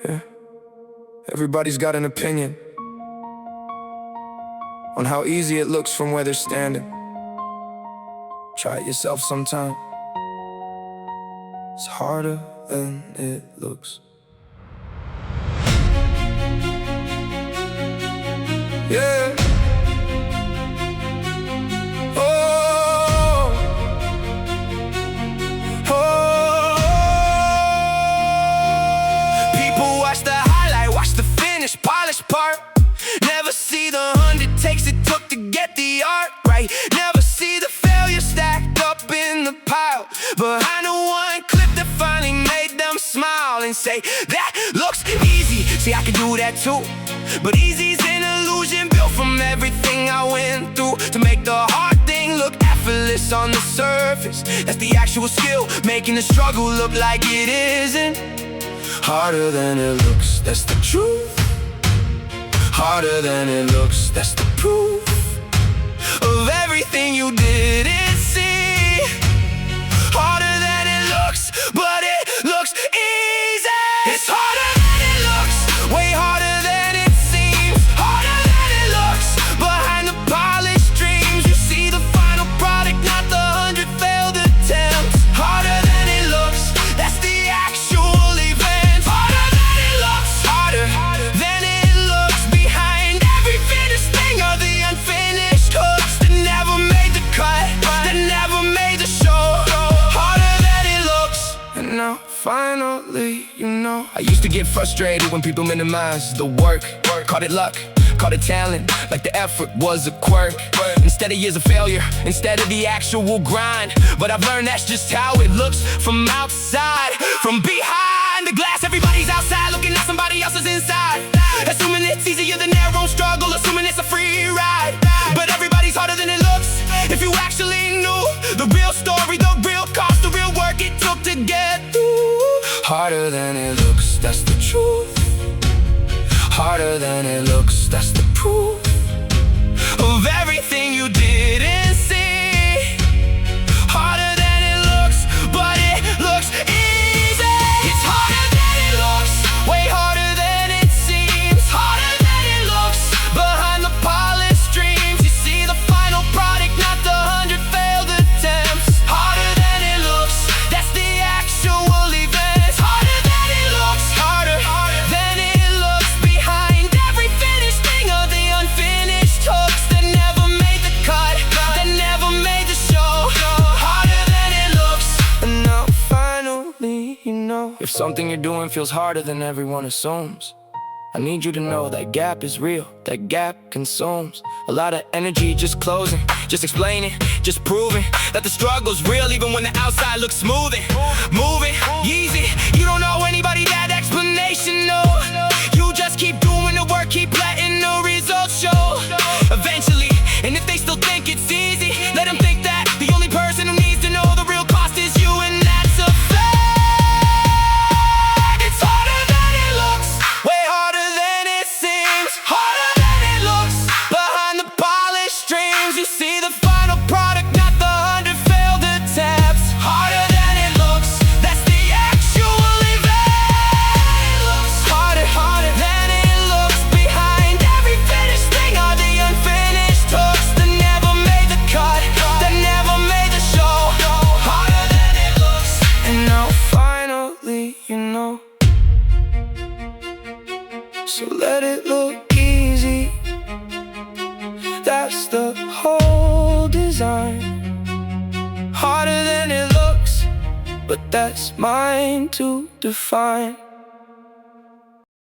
Yeah. Everybody's got an opinion on how easy it looks from where they're standing. Try it yourself sometime. It's harder than it looks. Yeah. Oh. Oh. People watch the highlight, watch the finished, polished part. Never see the 100 takes it took to get the art right. Never see the failure stacked up in the pile. Behind the one clip that finally made them smile and say, that looks easy. See, I can do that too. But easy's an illusion built from everything I went through to make the hard thing look effortless on the surface. That's the actual skill, making the struggle look like it isn't. Harder than it looks, that's the truth. Harder than it looks, that's the proof of everything you didn't see. Harder than it looks, but it looks easy. It's harder than it looks, way harder than it seems. Harder than it looks, behind the polished dreams. You see the final product, not the 100 failed attempts. Harder than it looks, that's the actual event. Harder than it looks, harder than it looks. Behind every finished thing are the unfinished hooks that never made the cut, that never made the show. Harder than it looks. And now finally you know. I used to get frustrated when people minimized the work. Called it luck, called it talent, like the effort was a quirk. Instead of years of failure, instead of the actual grind. But I've learned that's just how it looks from outside. From behind the glass, everybody's outside looking at somebody else's inside. Assuming it's easier than their own struggle, assuming it's a free ride. But everybody's harder than it looks. If you actually knew the real story, the real cost, the real work it took to get through. Harder than it looks, that's the truth. Harder than it looks, that's the proof of everything you didn't see. Harder than it looks, but it looks easy. It's harder than it looks, way harder than it seems. Harder than it looks, behind the polished dreams. You see the final product, not the 100 failed attempts. Harder than it looks, that's the actual event. It's harder than it looks, harder than it looks. Behind every finished thing are the unfinished hooks that never made the cut, that never made the show. Harder than it looks. And now finally you know. If something you're doing feels harder than everyone assumes, I need you to know that gap is real, that gap consumes a lot of energy. Just closing, just explaining, just proving that the struggle's real even when the outside looks smoothing. Moving, easy, you don't know anybody that explanation, no. You just keep doing the work, keep letting the results show. Eventually, and if they still think it's easy, let them think that the only person who needs to know the real cost is you, and that's a fact. It's harder than it looks, way harder than it seems. Harder than it looks, behind the polished dreams. You see the final product, not the 100 failed attempts. Harder than it looks, that's the actual event. Harder than it looks. Behind every finished thing are the unfinished hooks that never made the cut, that never made the show. Harder than it looks. And now finally you know. So let it look easy, that's the whole design. Harder than it looks, but that's mine to define.